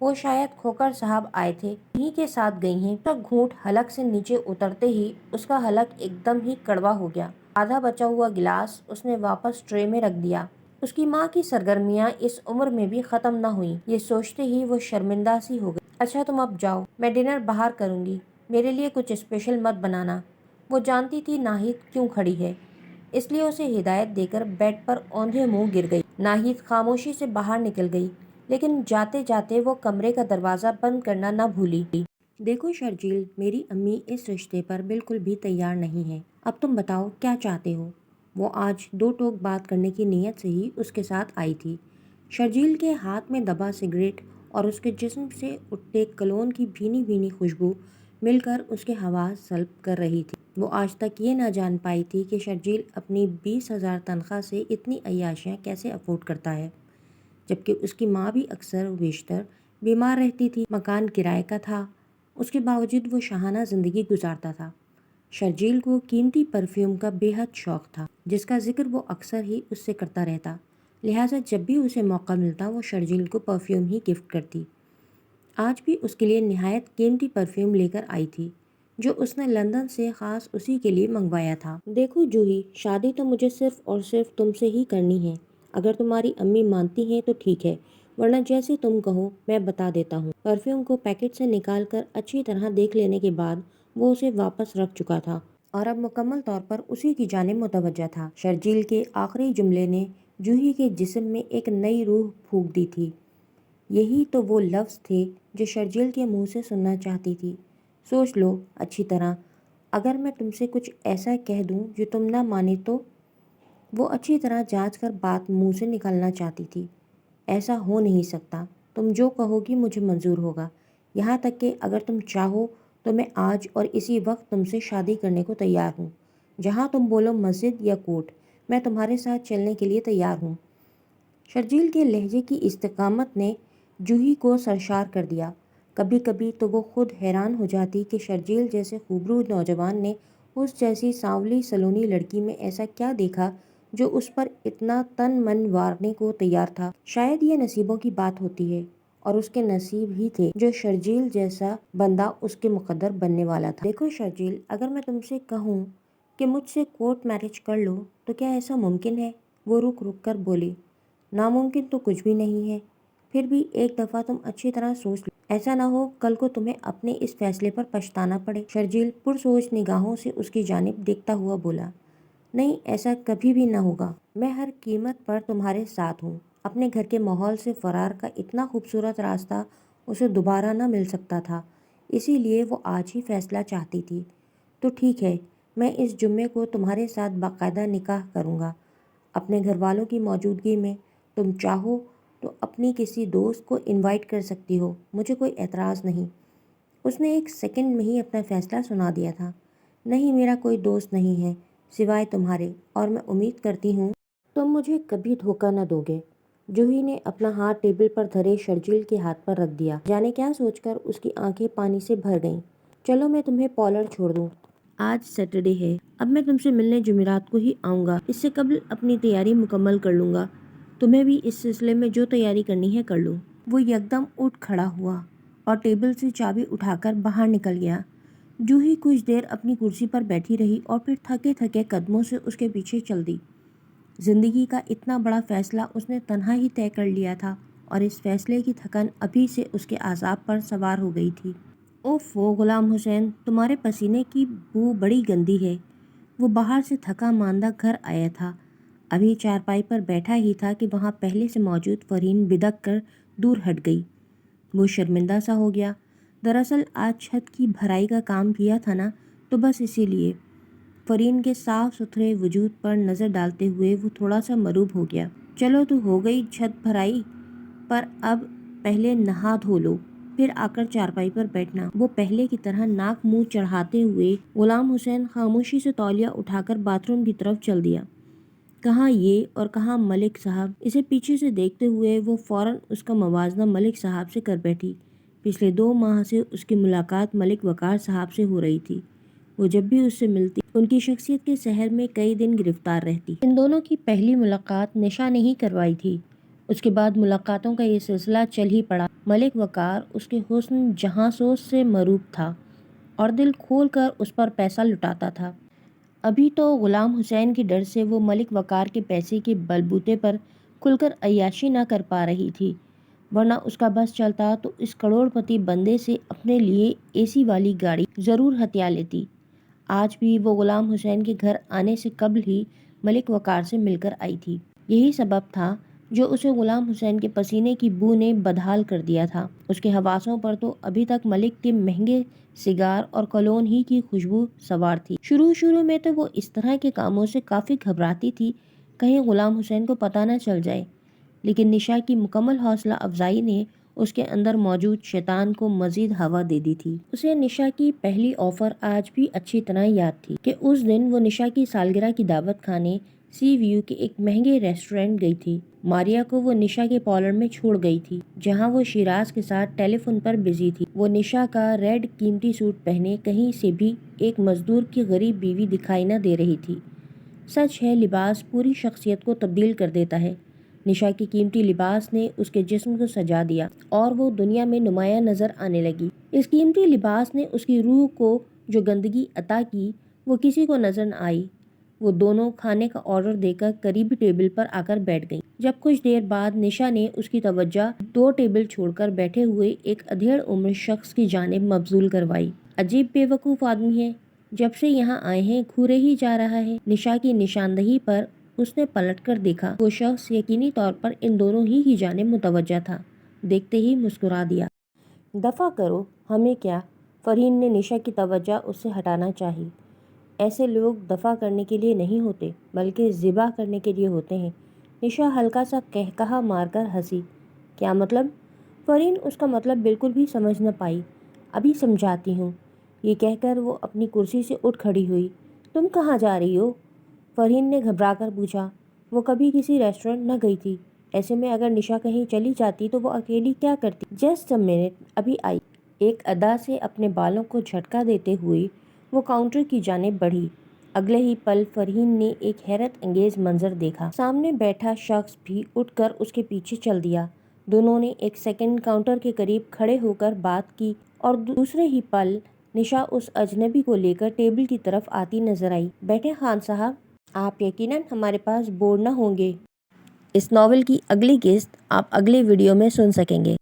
وہ شاید کھوکر صاحب آئے تھے، انہی کے ساتھ گئی ہیں۔ اس کا گھونٹ حلق سے نیچے اترتے ہی اس کا حلق ایک دم ہی کڑوا ہو گیا۔ آدھا بچا ہوا گلاس اس نے واپس ٹرے میں رکھ دیا۔ اس کی ماں کی سرگرمیاں اس عمر میں بھی ختم نہ ہوئیں، یہ سوچتے ہی وہ شرمندہ سی ہو گئی۔ اچھا تم اب جاؤ، میں ڈنر باہر کروں گی، میرے لیے کچھ اسپیشل مت بنانا۔ وہ جانتی تھی ناہید کیوں کھڑی ہے، اس لیے اسے ہدایت دے کر بیڈ پر اوندھے منہ گر گئی۔ ناہید خاموشی سے باہر نکل گئی، لیکن جاتے جاتے وہ کمرے کا دروازہ بند کرنا نہ بھولی۔ دیکھو شرجیل، میری امی اس رشتے پر بالکل بھی تیار نہیں ہے۔ اب تم بتاؤ کیا چاہتے ہو؟ وہ آج دو ٹوک بات کرنے کی نیت سے ہی اس کے ساتھ آئی تھی۔ شرجیل کے ہاتھ میں دبا سگریٹ اور اس کے جسم سے اٹھتے کلون کی بھینی بھینی خوشبو مل کر اس کے حواس سلب کر رہی تھی۔ وہ آج تک یہ نہ جان پائی تھی کہ شرجیل اپنی 20,000 تنخواہ سے اتنی عیاشیاں کیسے افورڈ کرتا ہے، جبکہ اس کی ماں بھی اکثر و بیشتر بیمار رہتی تھی، مکان کرائے کا تھا، اس کے باوجود وہ شاہانہ زندگی گزارتا تھا۔ شرجیل کو قیمتی پرفیوم کا بے حد شوق تھا، جس کا ذکر وہ اکثر ہی اس سے کرتا رہتا، لہٰذا جب بھی اسے موقع ملتا وہ شرجیل کو پرفیوم ہی گفٹ کرتی۔ آج بھی اس کے لیے نہایت قیمتی پرفیوم لے کر آئی تھی، جو اس نے لندن سے خاص اسی کے لیے منگوایا تھا۔ دیکھو جوہی، شادی تو مجھے صرف اور صرف تم سے ہی کرنی ہے۔ اگر تمہاری امی مانتی ہیں تو ٹھیک ہے، ورنہ جیسے تم کہو میں بتا دیتا ہوں۔ پرفیوم کو پیکٹ سے نکال کر اچھی طرح دیکھ لینے کے بعد وہ اسے واپس رکھ چکا تھا اور اب مکمل طور پر اسی کی جانب متوجہ تھا۔ شرجیل کے آخری جملے نے جوہی کے جسم میں ایک نئی روح پھونک دی تھی۔ یہی تو وہ لفظ تھے جو شرجیل کے منہ سے سننا چاہتی تھی۔ سوچ لو اچھی طرح، اگر میں تم سے کچھ ایسا کہہ دوں جو تم نہ مانے تو؟ وہ اچھی طرح جانچ کر بات منہ سے نکالنا چاہتی تھی۔ ایسا ہو نہیں سکتا، تم جو کہو گی مجھے منظور ہوگا، یہاں تک کہ اگر تم چاہو تو میں آج اور اسی وقت تم سے شادی کرنے کو تیار ہوں۔ جہاں تم بولو، مسجد یا کورٹ، میں تمہارے ساتھ چلنے کے لیے تیار ہوں۔ شرجیل کے لہجے کی استقامت نے جوہی کو سرشار کر دیا۔ کبھی کبھی تو وہ خود حیران ہو جاتی کہ شرجیل جیسے خوبرو نوجوان نے اس جیسی سانولی سلونی لڑکی میں ایسا کیا دیکھا جو اس پر اتنا تن من وارنے کو تیار تھا۔ شاید یہ نصیبوں کی بات ہوتی ہے، اور اس کے نصیب ہی تھے جو شرجیل جیسا بندہ اس کے مقدر بننے والا تھا۔ دیکھو شرجیل، اگر میں تم سے کہوں کہ مجھ سے کورٹ میرج کر لو تو کیا ایسا ممکن ہے؟ وہ رک رک کر بولی۔ ناممکن تو کچھ بھی نہیں ہے، پھر بھی ایک دفعہ تم اچھی طرح سوچ لو، ایسا نہ ہو کل کو تمہیں اپنے اس فیصلے پر پچھتانا پڑے۔ شرجیل پرسوچ نگاہوں سے اس کی جانب دیکھتا ہوا بولا، نہیں، ایسا کبھی بھی نہ ہوگا۔ میں ہر قیمت پر تمہارے ساتھ ہوں۔ اپنے گھر کے ماحول سے فرار کا اتنا خوبصورت راستہ اسے دوبارہ نہ مل سکتا تھا، اسی لیے وہ آج ہی فیصلہ چاہتی تھی۔ تو ٹھیک ہے، میں اس جمعے کو تمہارے ساتھ باقاعدہ نکاح کروں گا، اپنے گھر والوں کی موجودگی میں۔ تم چاہو تو اپنی کسی دوست کو انوائٹ کر سکتی ہو، مجھے کوئی اعتراض نہیں۔ اس نے ایک سیکنڈ میں ہی اپنا فیصلہ سنا دیا تھا۔ نہیں، میرا کوئی دوست نہیں ہے سوائے تمہارے، اور میں امید کرتی ہوں تم مجھے کبھی دھوکہ نہ دو گے۔ جوہی نے اپنا ہاتھ ٹیبل پر دھرے شرجیل کے ہاتھ پر رکھ دیا، جانے کیا سوچ کر اس کی آنکھیں پانی سے بھر گئیں۔ چلو میں تمہیں پارلر چھوڑ دوں، آج سیٹرڈے ہے، اب میں تم سے ملنے جمعرات کو ہی آؤں گا، اس سے قبل اپنی تیاری مکمل کر لوں گا، تمہیں بھی اس سلسلے میں جو تیاری کرنی ہے کر لو۔ وہ یکدم اٹھ کھڑا ہوا اور ٹیبل سے چابی اٹھا کر باہر نکل گیا۔ جوہی کچھ دیر اپنی کرسی پر بیٹھی رہی اور پھر تھکے تھکے قدموں سے اس کے پیچھے چل دی۔ زندگی کا اتنا بڑا فیصلہ اس نے تنہا ہی طے کر لیا تھا، اور اس فیصلے کی تھکن ابھی سے اس کے اعصاب پر سوار ہو گئی تھی۔ اوفو غلام حسین، تمہارے پسینے کی بو بڑی گندی ہے۔ وہ باہر سے تھکا ماندہ گھر آیا تھا، ابھی چارپائی پر بیٹھا ہی تھا کہ وہاں پہلے سے موجود فرین بدک کر دور ہٹ گئی۔ وہ شرمندہ سا ہو گیا، دراصل آج چھت کی بھرائی کا کام کیا تھا نا، تو بس اسی لیے۔ فرین کے صاف ستھرے وجود پر نظر ڈالتے ہوئے وہ تھوڑا سا مروب ہو گیا۔ چلو تو ہو گئی چھت بھرائی، پر اب پہلے نہا دھو لو، پھر آ کر چارپائی پر بیٹھنا۔ وہ پہلے کی طرح ناک منہ چڑھاتے ہوئے غلام حسین خاموشی سے تولیہ اٹھا کر باتھ روم کی طرف چل دیا۔ کہاں یہ اور کہاں ملک صاحب؟ اسے پیچھے سے دیکھتے ہوئے وہ فوراً اس کا موازنہ ملک صاحب سے کر بیٹھی۔ پچھلے 2 ماہ سے اس کی ملاقات ملک وقار صاحب سے ہو رہی تھی۔ وہ جب بھی اس سے ملتی ان کی شخصیت کے سحر میں کئی دن گرفتار رہتی۔ ان دونوں کی پہلی ملاقات نشا نے ہی کروائی تھی۔ اس کے بعد ملاقاتوں کا یہ سلسلہ چل ہی پڑا۔ ملک وقار اس کے حسن جہاں-سوز سے مروب تھا اور دل کھول کر اس پر پیسہ لٹاتا تھا۔ ابھی تو غلام حسین کے ڈر سے وہ ملک وقار کے پیسے کے بلبوتے پر کھل کر عیاشی نہ کر پا رہی تھی، ورنہ اس کا بس چلتا تو اس کروڑ پتی بندے سے اپنے لیے اے سی والی گاڑی ضرور ہتھیا لیتی۔ آج بھی وہ غلام حسین کے گھر آنے سے قبل ہی ملک وقار سے مل کر آئی تھی۔ یہی سبب تھا جو اسے غلام حسین کے پسینے کی بو نے بدحال کر دیا تھا۔ اس کے حواسوں پر تو ابھی تک ملک کے مہنگے سگار اور کولون ہی کی خوشبو سوار تھی۔ شروع میں تو وہ اس طرح کے کاموں سے کافی گھبراتی تھی، کہیں غلام حسین کو پتہ نہ چل جائے، لیکن نشا کی مکمل حوصلہ افزائی نے اس کے اندر موجود شیطان کو مزید ہوا دے دی تھی۔ اسے نشا کی پہلی آفر آج بھی اچھی طرح یاد تھی کہ اس دن وہ نشا کی سالگرہ کی دعوت کھانے سی ویو کے ایک مہنگے ریسٹورینٹ گئی تھی۔ ماریا کو وہ نشا کے پارلر میں چھوڑ گئی تھی، جہاں وہ شیراز کے ساتھ ٹیلی فون پر بزی تھی۔ وہ نشا کا ریڈ قیمتی سوٹ پہنے کہیں سے بھی ایک مزدور کی غریب بیوی دکھائی نہ دے رہی تھی۔ سچ ہے، لباس پوری شخصیت کو تبدیل کر دیتا ہے۔ نشا کے قیمتی لباس نے اس کے جسم کو سجا دیا اور وہ دنیا میں نمایاں نظر آنے لگی۔ اس قیمتی لباس نے اس کی روح کو جو گندگی عطا کی وہ کسی کو نظر نہ آئی۔ وہ دونوں کھانے کا آرڈر دے کر قریبی ٹیبل پر آ کر بیٹھ گئیں۔ جب کچھ دیر بعد نشا نے اس کی توجہ 2 ٹیبل چھوڑ کر بیٹھے ہوئے ایک ادھیڑ عمر شخص کی جانب مبذول کروائی۔ عجیب بے وقوف آدمی ہے، جب سے یہاں آئے ہیں گھورے ہی جا رہا ہے۔ نشا کی نشاندہی پر اس نے پلٹ کر دیکھا۔ وہ شخص یقینی طور پر ان دونوں ہی کی جانب متوجہ تھا۔ دیکھتے ہی مسکرا دیا۔ دفع کرو، ہمیں کیا؟ فرحین نے نشا کی توجہ اس سے ہٹانا چاہی۔ ایسے لوگ دفع کرنے کے لیے نہیں ہوتے، بلکہ ذبح کرنے کے لیے ہوتے ہیں۔ نشا ہلکا سا قہقہا مار کر ہنسی۔ کیا مطلب؟ فرحین اس کا مطلب بالکل بھی سمجھ نہ پائی۔ ابھی سمجھاتی ہوں، یہ کہہ کر وہ اپنی کرسی سے اٹھ کھڑی ہوئی۔ تم کہاں جا رہی ہو؟ فرحین نے گھبرا کر پوچھا۔ وہ کبھی کسی ریسٹورینٹ نہ گئی تھی، ایسے میں اگر نشا کہیں چلی جاتی تو وہ اکیلی کیا کرتی؟ جسٹ اے منٹ، ابھی آئی۔ ایک ادا سے اپنے بالوں کو جھٹکا دیتے ہوئے وہ کاؤنٹر کی جانب بڑھی۔ اگلے ہی پل فرحین نے ایک حیرت انگیز منظر دیکھا۔ سامنے بیٹھا شخص بھی اٹھ کر اس کے پیچھے چل دیا۔ دونوں نے ایک سیکنڈ کاؤنٹر کے قریب کھڑے ہو کر بات کی اور دوسرے ہی پل نشا اس اجنبی کو لے کر ٹیبل کی طرف آتی نظر آئی۔ بیٹھیں خان صاحب، آپ یقیناً ہمارے پاس بور نہ ہوں گے۔ اس ناول کی اگلی قسط آپ اگلے ویڈیو میں سن سکیں گے۔